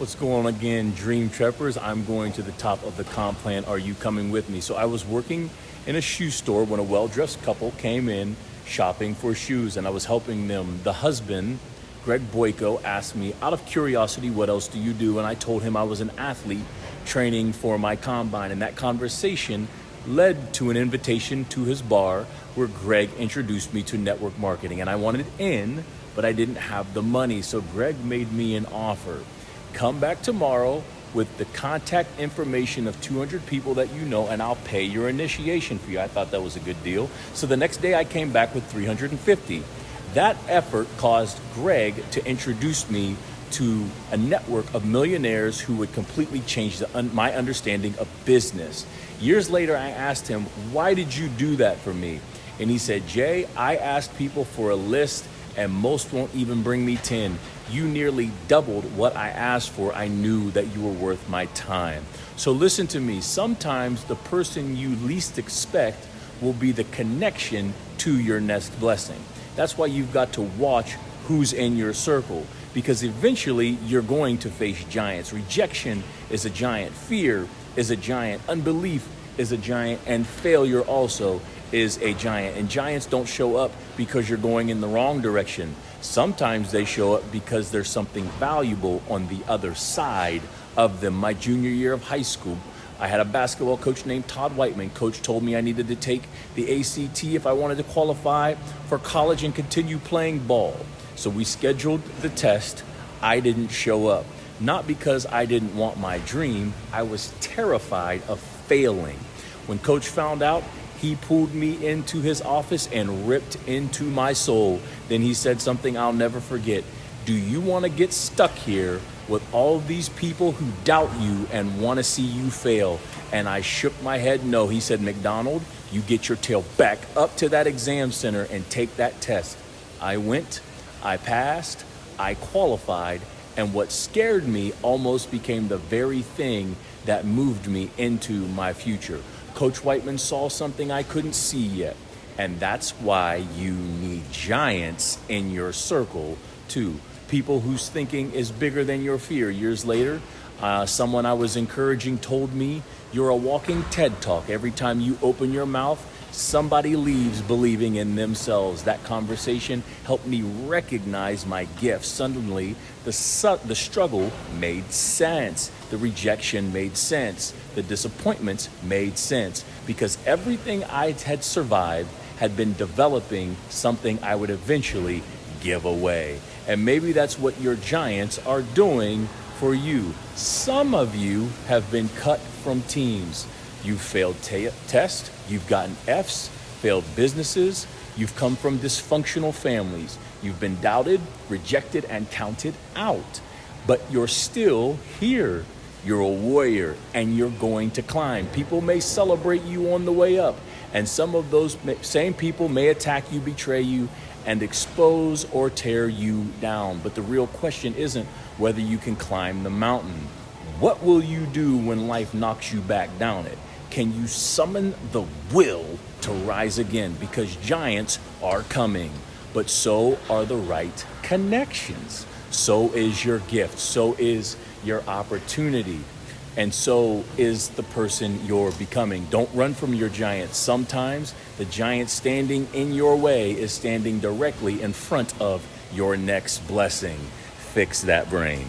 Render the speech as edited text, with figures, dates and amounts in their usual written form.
What's going on again, Dream Treppers? I'm going to the top of the comp plan. Are you coming with me? So I was working in a shoe store when a well-dressed couple came in shopping for shoes, and I was helping them. The husband, Greg Boyko, asked me, out of curiosity, what else do you do? And I told him I was an athlete training for my combine, and that conversation led to an invitation to his bar where Greg introduced me to network marketing. And I wanted in, but I didn't have the money. So Greg made me an offer. Come back tomorrow with the contact information of 200 people that you know, and I'll pay your initiation fee. I thought that was a good deal. So the next day I came back with 350. That effort caused Greg to introduce me to a network of millionaires who would completely change my understanding of business. Years later, I asked him, why did you do that for me? And he said, Jay, I asked people for a list and most won't even bring me 10. You nearly doubled what I asked for. I knew that you were worth my time. So listen to me. Sometimes the person you least expect will be the connection to your next blessing. That's why you've got to watch who's in your circle, because eventually you're going to face giants. Rejection is a giant. Fear is a giant. Unbelief is a giant. And failure also is a giant. And giants don't show up because you're going in the wrong direction. Sometimes they show up because there's something valuable on the other side of them. My junior year of high school, I had a basketball coach named Todd Whiteman. Coach told me I needed to take the ACT if I wanted to qualify for college and continue playing ball. So we scheduled the test. I didn't show up. Not because I didn't want my dream. I was terrified of failing. When Coach found out, he pulled me into his office and ripped into my soul. Then he said something I'll never forget. Do you want to get stuck here with all these people who doubt you and want to see you fail? And I shook my head no. He said, McDonald, you get your tail back up to that exam center and take that test. I went, I passed, I qualified, and what scared me almost became the very thing that moved me into my future. Coach Whiteman saw something I couldn't see yet, and that's why you need giants in your circle too. People whose thinking is bigger than your fear. Years later, someone I was encouraging told me, you're a walking TED Talk. Every time you open your mouth, somebody leaves believing in themselves. That conversation helped me recognize my gifts. Suddenly, the struggle made sense. The rejection made sense. The disappointments made sense, because everything I had survived had been developing something I would eventually give away. And maybe that's what your giants are doing for you. Some of you have been cut from teams. You've failed tests, you've gotten Fs, failed businesses, you've come from dysfunctional families, you've been doubted, rejected, and counted out. But you're still here. You're a warrior, and you're going to climb. People may celebrate you on the way up, and some of those same people may attack you, betray you, and expose or tear you down. But the real question isn't whether you can climb the mountain. What will you do when life knocks you back down it? Can you summon the will to rise again? Because giants are coming, but so are the right connections. So is your gift. So is your opportunity. And so is the person you're becoming. Don't run from your giants. Sometimes the giant standing in your way is standing directly in front of your next blessing. Fix that brain.